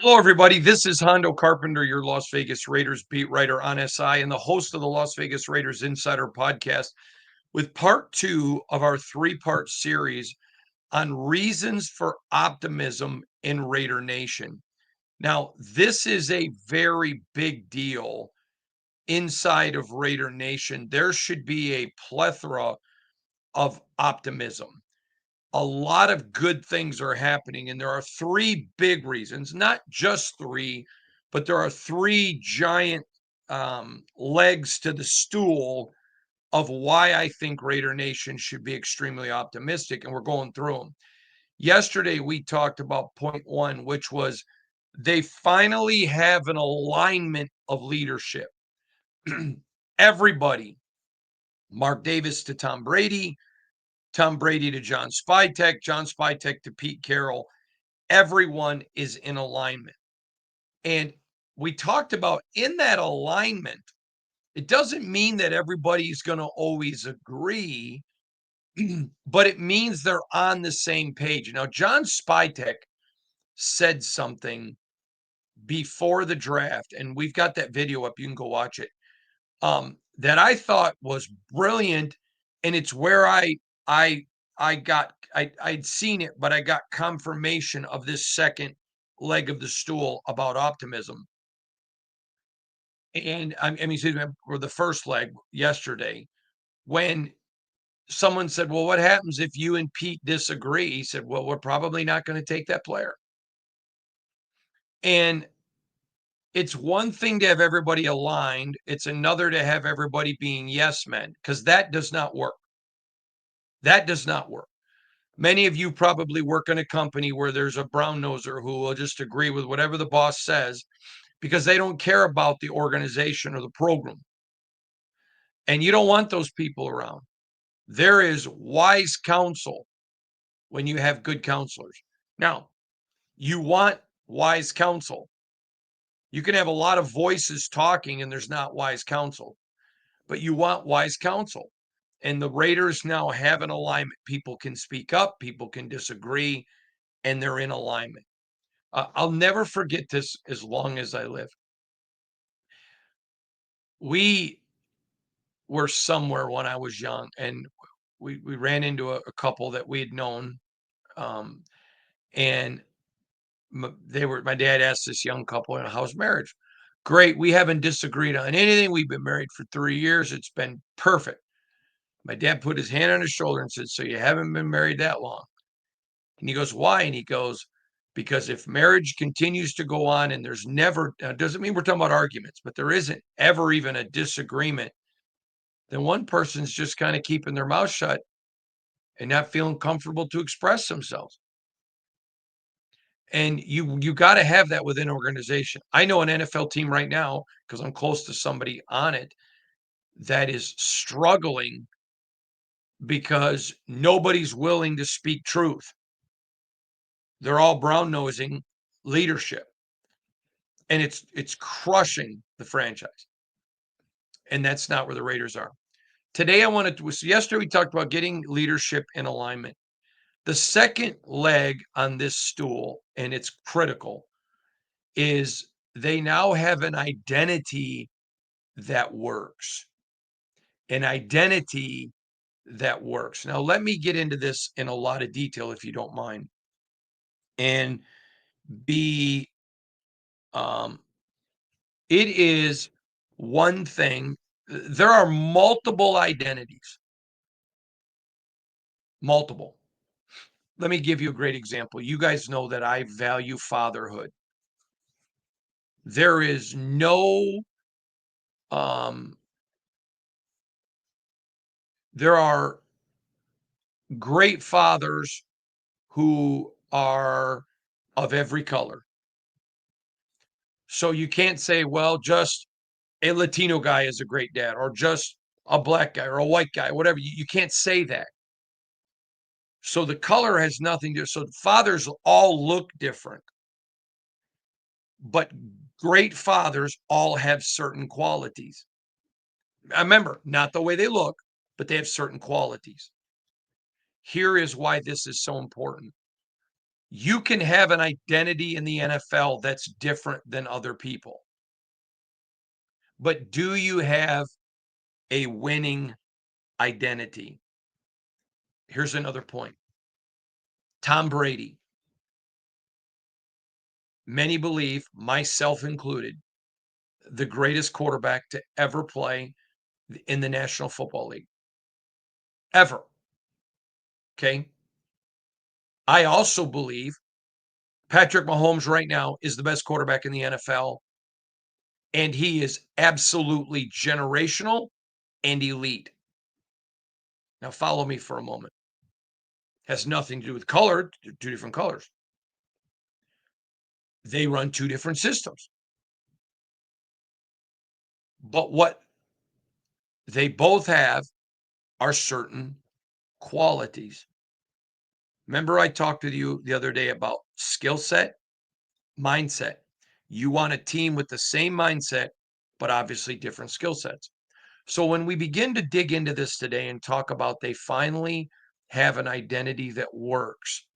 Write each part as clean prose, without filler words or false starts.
Hello, everybody. This is Hondo Carpenter, your Las Vegas Raiders beat writer on SI and the host of the Las Vegas Raiders Insider podcast with part two of our three-part series on reasons for optimism in Raider Nation. Now, this is a very big deal inside of Raider Nation. There should be a plethora of optimism. A lot of good things are happening, and there are three big reasons, not just three, but there are three giant legs to the stool of why I think Raider Nation should be extremely optimistic, and we're going through them. Yesterday, we talked about point one, which was they finally have an alignment of leadership. Everybody, Mark Davis to Tom Brady to John Spytek, John Spytek to Pete Carroll. Everyone is in alignment. And we talked about in that alignment, it doesn't mean that everybody's going to always agree, but it means they're on the same page. Now, John Spytek said something before the draft, and we've got that video up. You can go watch it. That I thought was brilliant, and it's where I I'd seen it, but I got confirmation of this second leg of the stool about optimism. And I mean, excuse me, or the first leg yesterday, when someone said, "Well, what happens if you and Pete disagree?" He said, "Well, we're probably not going to take that player." And it's one thing to have everybody aligned, it's another to have everybody being yes men, because that does not work. That does not work. Many of you probably work in a company where there's a brown noser who will just agree with whatever the boss says because they don't care about the organization or the program. And you don't want those people around. There is wise counsel when you have good counselors. Now, you want wise counsel. You can have a lot of voices talking and there's not wise counsel, but you want wise counsel. And the Raiders now have an alignment. People can speak up, people can disagree, and they're in alignment. I'll never forget this as long as I live. We were somewhere when I was young, and we ran into a couple that we had known, and my dad asked this young couple, how's marriage? Great. We haven't disagreed on anything. We've been married for 3 years. It's been perfect. My dad put his hand on his shoulder and said, so you haven't been married that long? And he goes, why? And he goes, because if marriage continues to go on and there's never, doesn't mean we're talking about arguments, but there isn't ever even a disagreement, then one person's just kind of keeping their mouth shut and not feeling comfortable to express themselves. And you got to have that within an organization. I know an NFL team right now, because I'm close to somebody on it, that is struggling because nobody's willing to speak truth. They're all brown nosing leadership. And it's crushing the franchise. And that's not where the Raiders are. Today I wanted to, so yesterday we talked about getting leadership in alignment. The second leg on this stool, and it's critical, is they now have an identity that works. An identity that works. Now, let me get into this in a lot of detail, if you don't mind, and be, it is one thing. There are multiple identities, multiple. Let me give you a great example. You guys know that I value fatherhood. There is no, um, there are great fathers who are of every color. So you can't say, well, just a Latino guy is a great dad, or just a black guy or a white guy, whatever. You can't say that. So the color has nothing to, so fathers all look different, but great fathers all have certain qualities. I remember, not the way they look, but they have certain qualities. Here is why this is so important. You can have an identity in the NFL that's different than other people. But do you have a winning identity? Here's another point. Tom Brady. Many believe, myself included, the greatest quarterback to ever play in the National Football League. Ever. Okay. I also believe Patrick Mahomes right now is the best quarterback in the NFL, and he is absolutely generational and elite. Now, follow me for a moment. Has nothing to do with color, two different colors. They run two different systems. But what they both have are certain qualities. Remember, I talked with you the other day about skill set, mindset. You want a team with the same mindset, but obviously different skill sets. So when we begin to dig into this today and talk about they finally have an identity that works,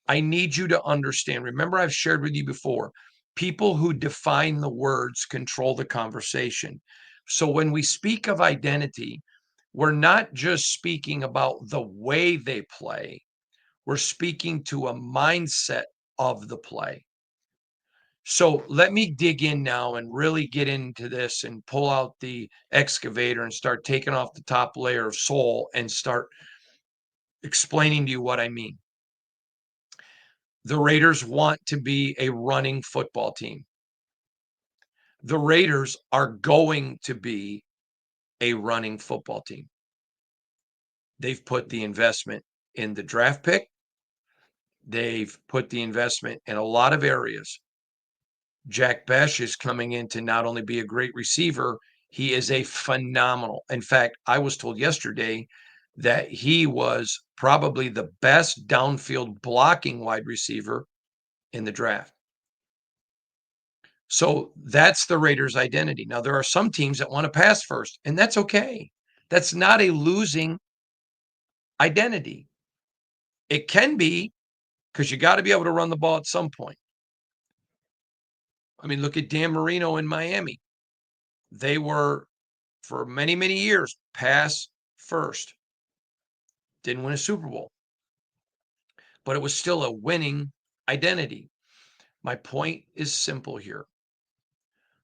I need you to understand. Remember, I've shared with you before, people who define the words control the conversation. So when we speak of identity, we're not just speaking about the way they play, we're speaking to a mindset of the play. So let me dig in now and really get into this and pull out the excavator and start taking off the top layer of soul and start explaining to you what I mean. The Raiders want to be a running football team. The Raiders are going to be a running football team. They've put the investment in the draft pick. They've put the investment in a lot of areas. Jack Bech is coming in to not only be a great receiver, he is a phenomenal. In fact, I was told yesterday that he was probably the best downfield blocking wide receiver in the draft. So that's the Raiders' identity. Now, there are some teams that want to pass first, and that's okay. That's not a losing identity. It can be because you got to be able to run the ball at some point. I mean, look at Dan Marino in Miami. They were, for many, many years, pass first. Didn't win a Super Bowl, but it was still a winning identity. My point is simple here.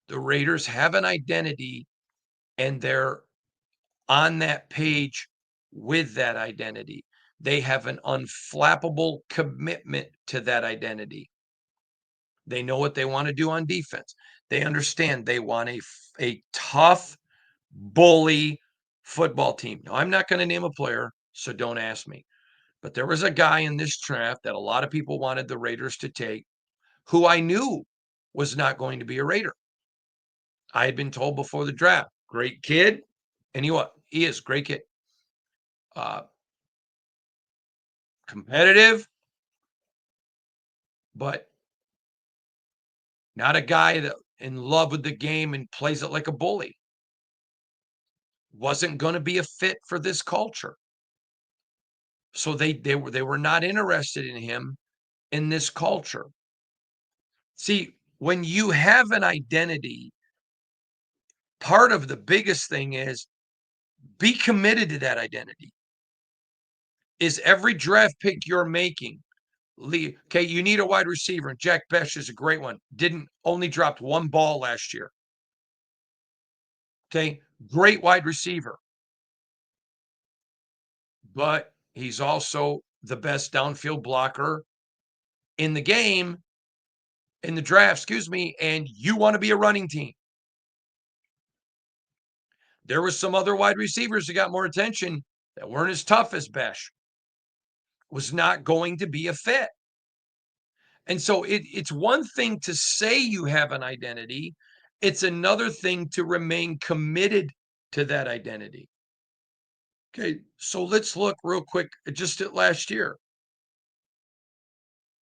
The Raiders have an identity, and they're on that page with that identity. They have an unflappable commitment to that identity. They know what they want to do on defense. They understand they want a tough, bully football team. Now, I'm not going to name a player, so don't ask me. But there was a guy in this draft that a lot of people wanted the Raiders to take who I knew was not going to be a Raider. I had been told before the draft, great kid. And he is great kid. Competitive, but not a guy that in love with the game and plays it like a bully. Wasn't going to be a fit for this culture. So they were not interested in him in this culture. See, when you have an identity, part of the biggest thing is be committed to that identity. Is every draft pick you're making, okay, you need a wide receiver, and Jack Bech is a great one. Only dropped one ball last year. Okay, great wide receiver. But he's also the best downfield blocker in the game, in the draft, excuse me, and you want to be a running team. There was some other wide receivers that got more attention that weren't as tough as Bech. Was not going to be a fit. And so it's one thing to say you have an identity. It's another thing to remain committed to that identity. Okay, so let's look real quick just at last year.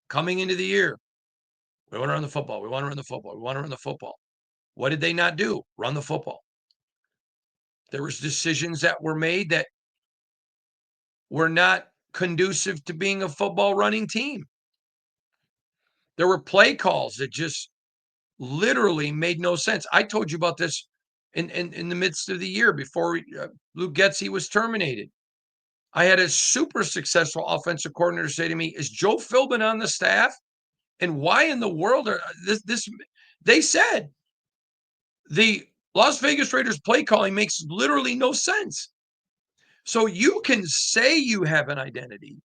Coming into the year, we want to run the football. We want to run the football. We want to run the football. What did they not do? Run the football. There was decisions that were made that were not conducive to being a football running team. There were play calls that just literally made no sense. I told you about this in the midst of the year before Luke Getsy was terminated. I had a super successful offensive coordinator say to me, "Is Joe Philbin on the staff? And why in the world are this?" They said the Las Vegas Raiders play calling makes literally no sense. So you can say you have an identity.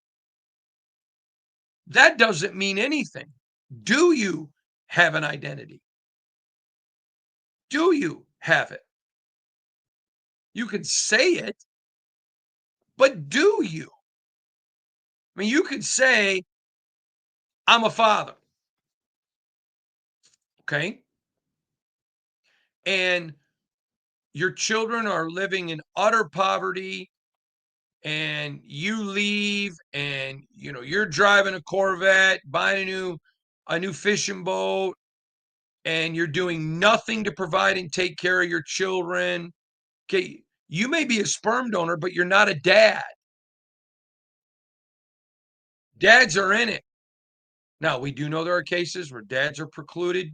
That doesn't mean anything. Do you have an identity? Do you have it? You can say it, but do you? I mean, you could say, I'm a father, okay? And your children are living in utter poverty and you leave and you're driving a Corvette, buying a new fishing boat, and you're doing nothing to provide and take care of your children. Okay, you may be a sperm donor, but you're not a dad. Dads are in it. Now, we do know there are cases where dads are precluded.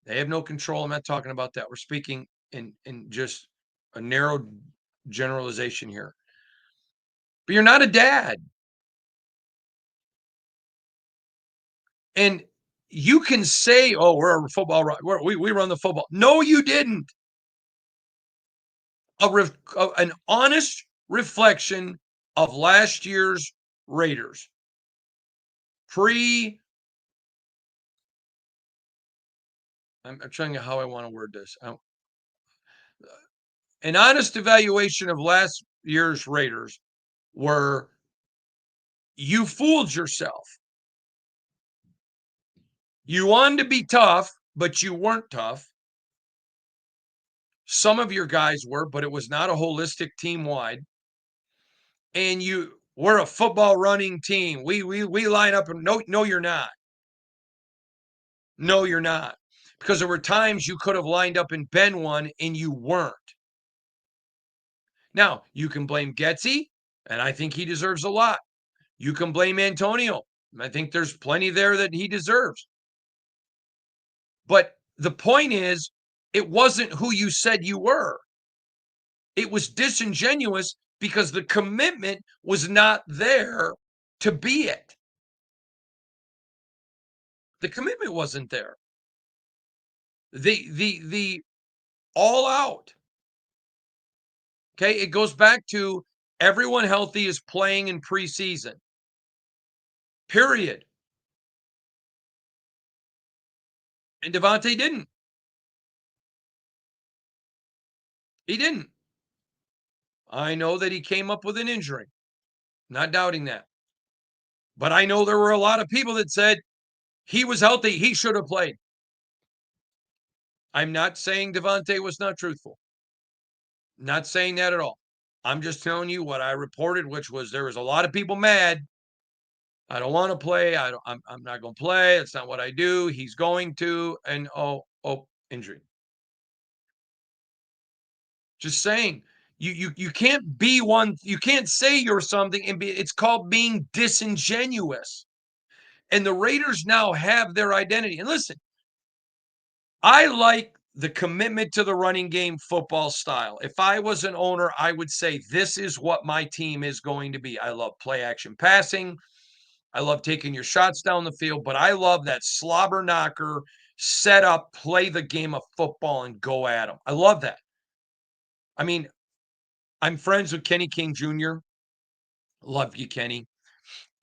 They have no control. I'm not talking about that. We're speaking in just a narrow generalization here. But you're not a dad. And you can say, "Oh, we're a football we run the football." No, you didn't. An honest reflection of last year's Raiders. Pre I'm trying to how I want to word this. An honest evaluation of last year's Raiders were you fooled yourself. You wanted to be tough, but you weren't tough. Some of your guys were, but it was not a holistic team wide. And we're a football running team. We line up and no, you're not. No, you're not. Because there were times you could have lined up and been one and you weren't. Now, you can blame Getsy, and I think he deserves a lot. You can blame Antonio. I think there's plenty there that he deserves. But the point is, it wasn't who you said you were. It was disingenuous because the commitment was not there to be it. The commitment wasn't there. The all out. Okay, it goes back to everyone healthy is playing in preseason. Period. And Davante didn't. He didn't. I know that he came up with an injury. Not doubting that. But I know there were a lot of people that said he was healthy. He should have played. I'm not saying Davante was not truthful. Not saying that at all. I'm just telling you what I reported, which was there was a lot of people mad. I don't want to play. I'm not going to play. It's not what I do. He's going to. And injury. Just saying. You can't be one. You can't say you're something and be. It's called being disingenuous. And the Raiders now have their identity. And listen, I like the commitment to the running game football style. If I was an owner, I would say this is what my team is going to be. I love play action passing. I love taking your shots down the field, but I love that slobber knocker, set up, play the game of football and go at them. I love that. I mean, I'm friends with Kenny King Jr. Love you, Kenny.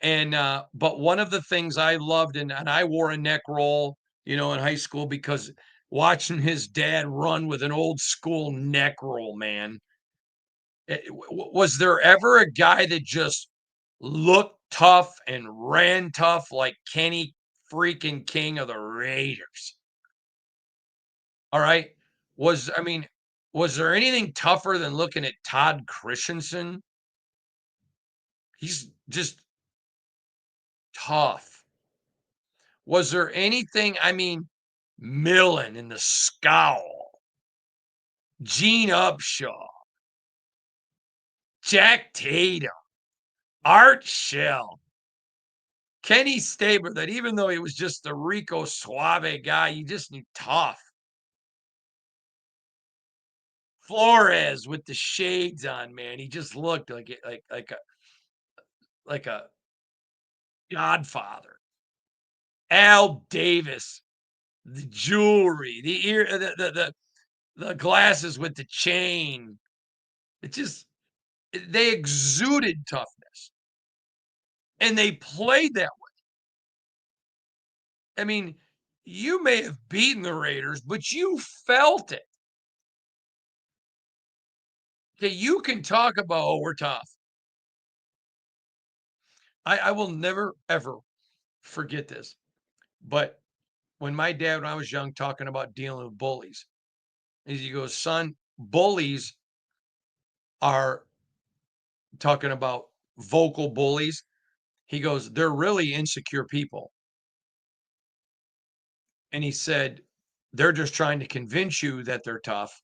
And but one of the things I loved, and I wore a neck roll, in high school because watching his dad run with an old school neck roll, man. Was there ever a guy that just looked tough and ran tough like Kenny freaking King of the Raiders? All right. Was there anything tougher than looking at Todd Christensen? He's just tough. Was there anything, Millen in the scowl, Gene Upshaw, Jack Tatum, Art Shell, Kenny Stabler, that even though he was just the Rico Suave guy, you just knew tough. Flores with the shades on, man, he just looked like it like a godfather. Al Davis, the jewelry, the ear the glasses with the chain. It just they exuded toughness, and they played that way. I mean, you may have beaten the Raiders, but you felt it. Okay, you can talk about, "Oh, we're tough." I will never, ever forget this, but when my dad, when I was young, talking about dealing with bullies, he goes, "Son, bullies are" talking about vocal bullies. He goes, "They're really insecure people." And he said, "They're just trying to convince you that they're tough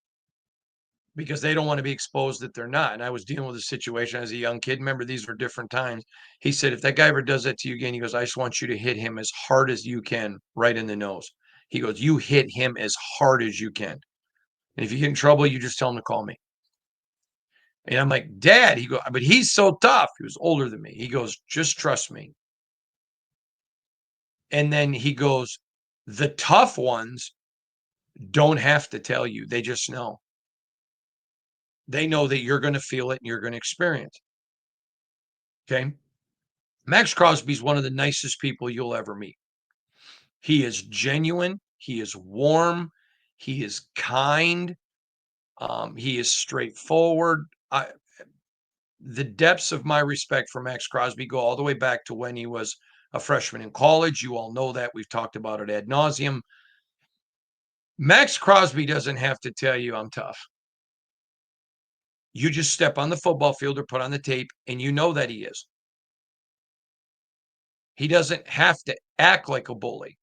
because they don't want to be exposed that they're not." And I was dealing with a situation as a young kid. Remember, these were different times. He said, "If that guy ever does that to you again," he goes, "I just want you to hit him as hard as you can right in the nose." He goes, "You hit him as hard as you can. And if you get in trouble, you just tell him to call me." And I'm like, "Dad," he goes, "but he's so tough." He was older than me. He goes, "Just trust me." And then he goes, "The tough ones don't have to tell you. They just know. They know that you're going to feel it and you're going to experience it." Okay. Max Crosby's one of the nicest people you'll ever meet. He is genuine. He is warm. He is kind. He is straightforward. The depths of my respect for Max Crosby go all the way back to when he was a freshman in college. You all know that. We've talked about it ad nauseum. Max Crosby doesn't have to tell you I'm tough. You just step on the football field or put on the tape, and you know that he is. He doesn't have to act like a bully.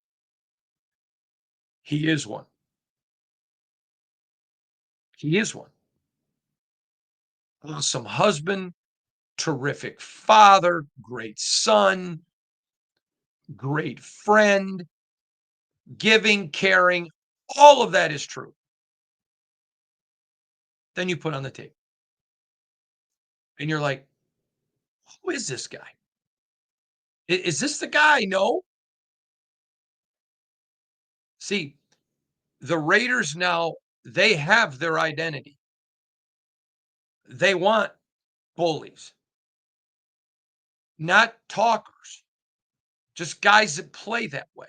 He is one. He is one. Awesome husband, terrific father, great son, great friend, giving, caring. All of that is true. Then you put on the tape and you're like, who is this guy? Is this the guy I know? See, the Raiders now, they have their identity. They want bullies, not talkers, just guys that play that way.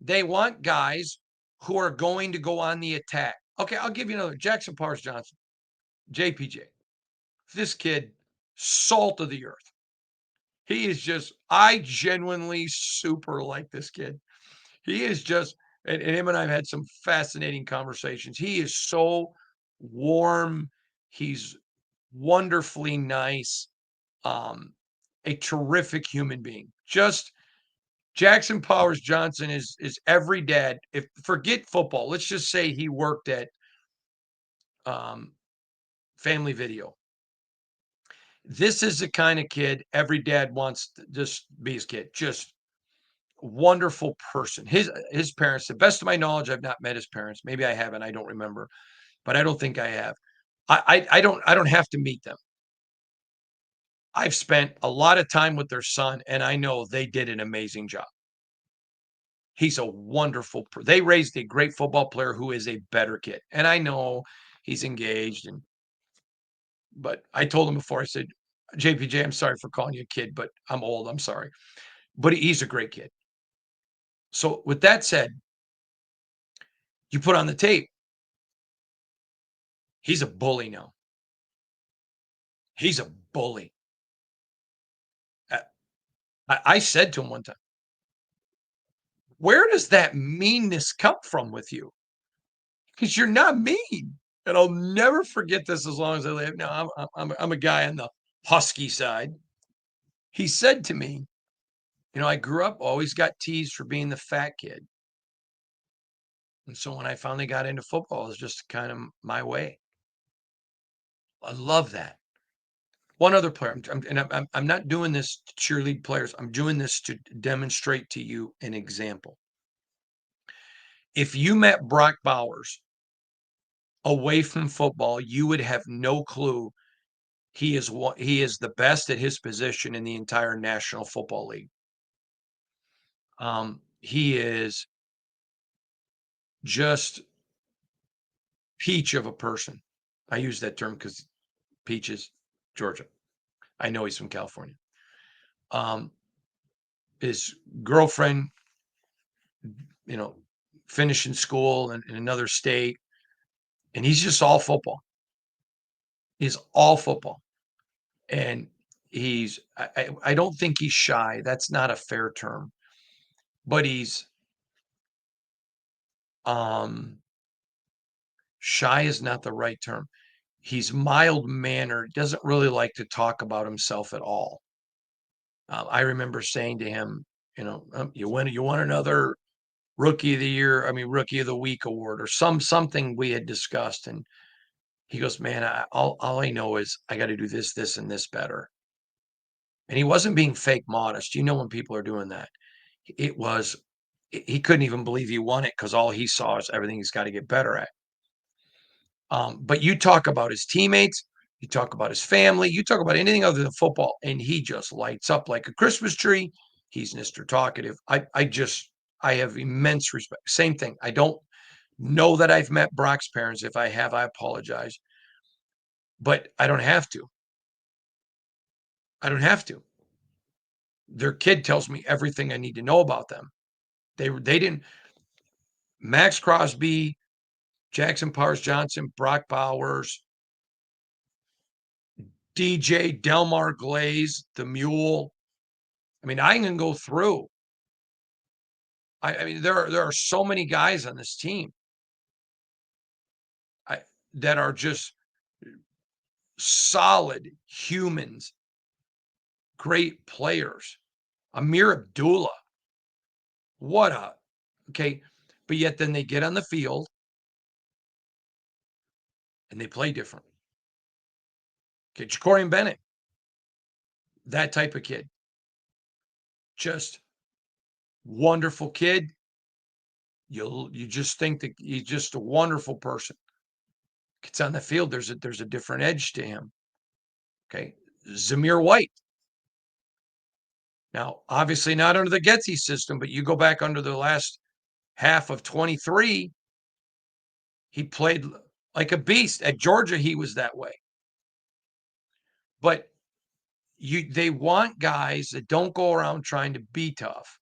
They want guys who are going to go on the attack. Okay, I'll give you another. Jackson Powers Johnson, JPJ. This kid, salt of the earth. He is just, I genuinely super like this kid. He is just, and him and I have had some fascinating conversations. He is so warm. He's wonderfully nice. Um, a terrific human being. Just Jackson Powers Johnson is every dad. If forget football, let's just say he worked at um, Family Video. This is the kind of kid every dad wants to just be his kid. Just wonderful person. His parents, to the best of my knowledge, I've not met his parents. Maybe I haven't. I don't remember, but I don't think I have. I don't have to meet them. I've spent a lot of time with their son, and I know they did an amazing job. He's a wonderful they raised a great football player who is a better kid, and I know he's engaged but I told him before, I said, "JPJ, I'm sorry for calling you a kid, but I'm old, I'm sorry." But he's a great kid. So with that said, you put on the tape, he's a bully now. He's a bully. Uh, I said to him one time, "Where does that meanness come from with you? Because you're not mean." And I'll never forget this as long as I live. Now, I'm a guy on the husky side. He said to me, "I grew up, always got teased for being the fat kid. And so when I finally got into football, it was just kind of my way." I love that. One other player, I'm not doing this to cheerlead players. I'm doing this to demonstrate to you an example. If you met Brock Bowers away from football, you would have no clue he is the best at his position in the entire National Football League. He is just peach of a person. I use that term because Peaches, Georgia. I know he's from California. His girlfriend, finishing school in another state, and he's just all football. He's all football. And I don't think he's shy. That's not a fair term, but he's, shy is not the right term. He's mild-mannered, doesn't really like to talk about himself at all. I remember saying to him, you want another rookie of the year, rookie of the week award or something we had discussed. And he goes, man, all I know is I got to do this, and this better. And he wasn't being fake modest. When people are doing that, he couldn't even believe he won it because all he saw is everything he's got to get better at. But you talk about his teammates, you talk about his family, you talk about anything other than football, and he just lights up like a Christmas tree. He's Mr. Talkative. I have immense respect. Same thing. I don't know that I've met Brock's parents. If I have, I apologize. But I don't have to. I don't have to. Their kid tells me everything I need to know about them. They didn't. Max Crosby, Jackson Powers Johnson, Brock Bowers, DJ Delmar Glaze, the Mule. I can go through. There are so many guys on this team that are just solid humans, great players. Amir Abdullah, okay. But yet then they get on the field and they play different. Okay, Jacorian Bennett, that type of kid. Just wonderful kid. You just think that he's just a wonderful person. Gets on the field, there's a different edge to him. Okay, Zamir White. Now, obviously not under the Getsy system, but you go back under the last half of 23, he played like a beast. At Georgia, he was that way. But they want guys that don't go around trying to be tough.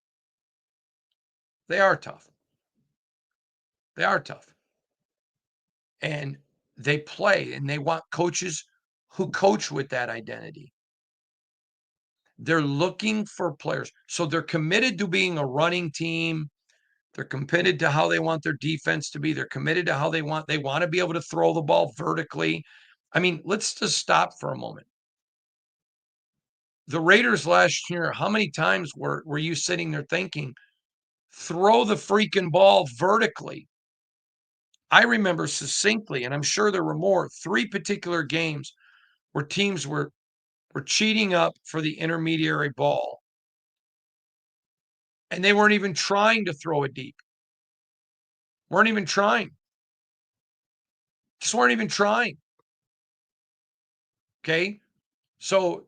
They are tough. They are tough. And they play, and they want coaches who coach with that identity. They're looking for players. So they're committed to being a running team. They're committed to how they want their defense to be. They're committed to how they want to be able to throw the ball vertically. Let's just stop for a moment. The Raiders last year, how many times were you sitting there thinking, throw the freaking ball vertically? I remember succinctly, and I'm sure there were more, 3 particular games where teams were cheating up for the intermediary ball. And they weren't even trying to throw it deep. Weren't even trying. Just weren't even trying. Okay? So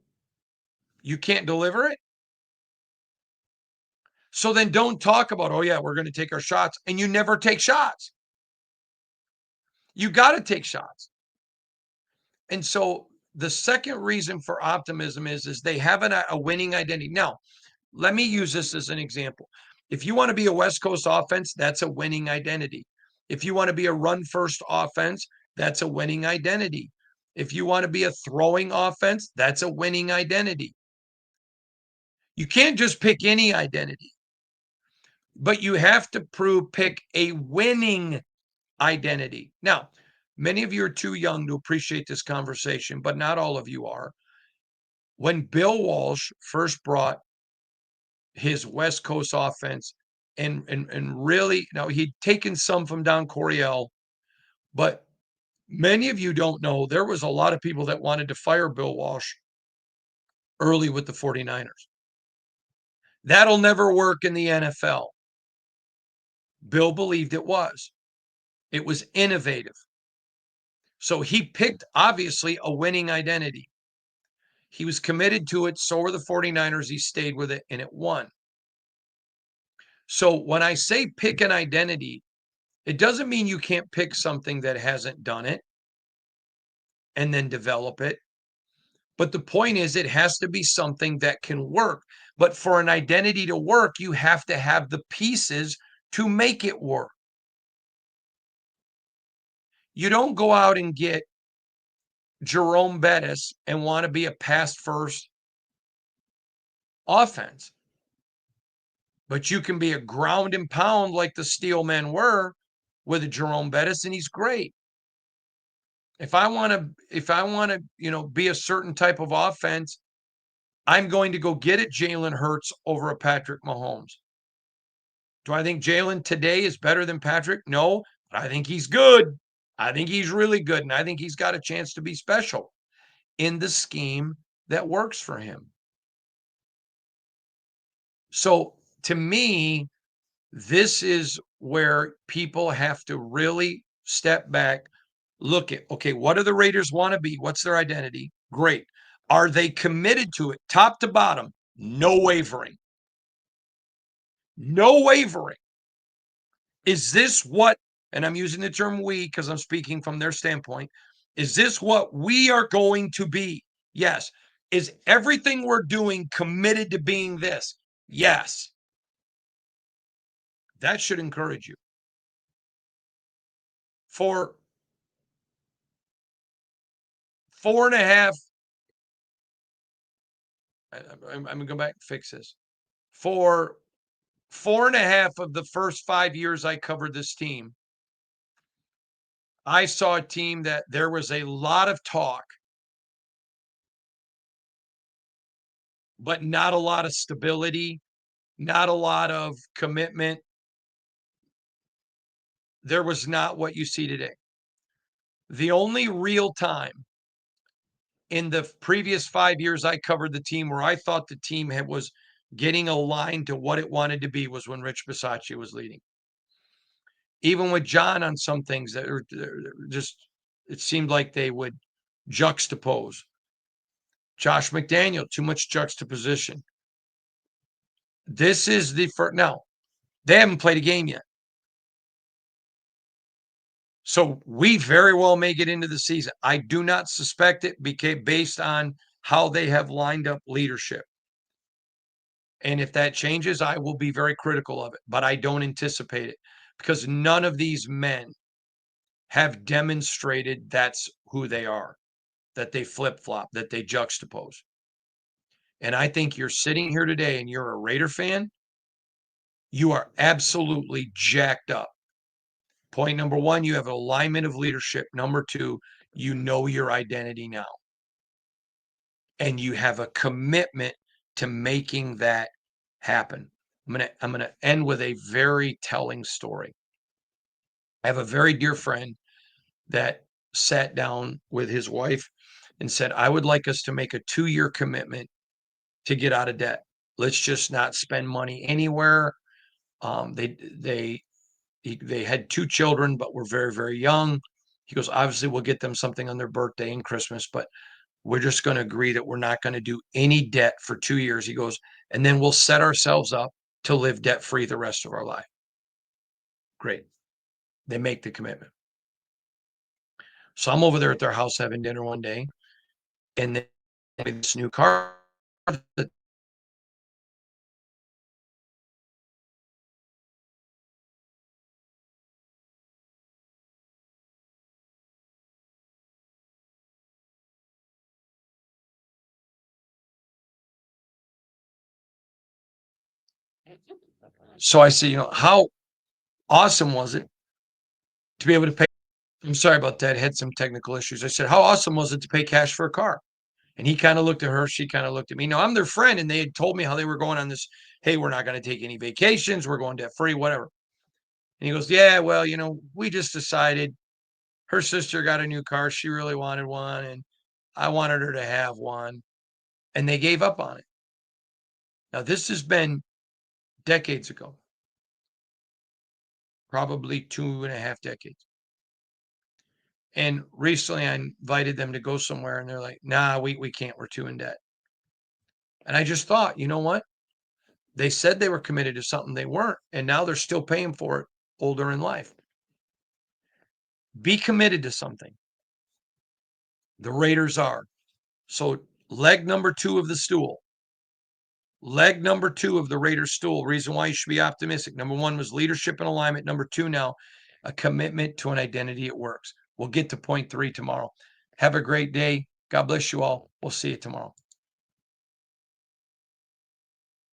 you can't deliver it? So then don't talk about, oh yeah, we're going to take our shots, and you never take shots. You got to take shots. And so the second reason for optimism is they have a winning identity. Now, let me use this as an example. If you want to be a West Coast offense, that's a winning identity. If you want to be a run-first offense, that's a winning identity. If you want to be a throwing offense, that's a winning identity. You can't just pick any identity, but you have to pick a winning identity. Now, many of you are too young to appreciate this conversation, but not all of you are. When Bill Walsh first brought his West Coast offense and really, now he'd taken some from Don Coryell, but many of you don't know there was a lot of people that wanted to fire Bill Walsh early with the 49ers. That'll never work in the NFL. Bill believed it was. It was innovative. So he picked, obviously, a winning identity. He was committed to it. So were the 49ers. He stayed with it and it won. So when I say pick an identity, it doesn't mean you can't pick something that hasn't done it and then develop it. But the point is, it has to be something that can work. But for an identity to work, you have to have the pieces to make it work. You don't go out and get Jerome Bettis and want to be a pass first offense. But you can be a ground and pound like the Steelmen were with a Jerome Bettis, and he's great. If I want to, be a certain type of offense, I'm going to go get it Jalen Hurts over a Patrick Mahomes. Do I think Jalen today is better than Patrick? No, but I think he's good. I think he's really good, and I think he's got a chance to be special in the scheme that works for him. So to me, this is where people have to really step back, look at, okay, what do the Raiders want to be? What's their identity? Great. Are they committed to it, top to bottom? No wavering. No wavering. Is this what, and I'm using the term we because I'm speaking from their standpoint, is this what we are going to be? Yes. Is everything we're doing committed to being this? Yes. That should encourage you. For 4.5, I'm going to go back and fix this. For 4.5 of the first 5 years I covered this team, I saw a team that there was a lot of talk, but not a lot of stability, not a lot of commitment. There was not what you see today. The only real time in the previous 5 years I covered the team where I thought the team was getting aligned to what it wanted to be was when Rich Bisaccia was leading. Even with John on some things that are just, it seemed like they would juxtapose. Josh McDaniel, too much juxtaposition. This is the first. Now, they haven't played a game yet. So we very well may get into the season. I do not suspect it based on how they have lined up leadership. And if that changes, I will be very critical of it, but I don't anticipate it because none of these men have demonstrated that's who they are, that they flip-flop, that they juxtapose. And I think you're sitting here today and you're a Raider fan, you are absolutely jacked up. Point number one, you have alignment of leadership. Number two, you know your identity now. And you have a commitment to making that happen. I'm gonna end with a very telling story. I have a very dear friend that sat down with his wife and said, I would like us to make a 2-year commitment to get out of debt. Let's just not spend money anywhere. They had 2 children, but were very, very young. He goes, obviously, we'll get them something on their birthday and Christmas, but we're just going to agree that we're not going to do any debt for 2 years. He goes, and then we'll set ourselves up to live debt free the rest of our life. Great. They make the commitment. So I'm over there at their house having dinner one day, and they have this new car. So I said, how awesome was it to be able to pay? I'm sorry about that. Had some technical issues. I said, how awesome was it to pay cash for a car? And he kind of looked at her. She kind of looked at me. No, I'm their friend. And they had told me how they were going on this. Hey, we're not going to take any vacations. We're going debt free, whatever. And he goes, yeah, well, we just decided her sister got a new car. She really wanted one. And I wanted her to have one. and they gave up on it. Now, this has been decades ago, probably 2.5 decades. And recently I invited them to go somewhere and they're like, nah, we can't, we're too in debt. And I just thought, you know what? They said they were committed to something they weren't, and now they're still paying for it older in life. Be committed to something. The Raiders are. So leg number 2 of the stool. Leg number 2 of the Raiders stool. Reason why you should be optimistic. Number 1 was leadership and alignment. Number 2 now, a commitment to an identity at works. We'll get to point 3 tomorrow. Have a great day. God bless you all. We'll see you tomorrow.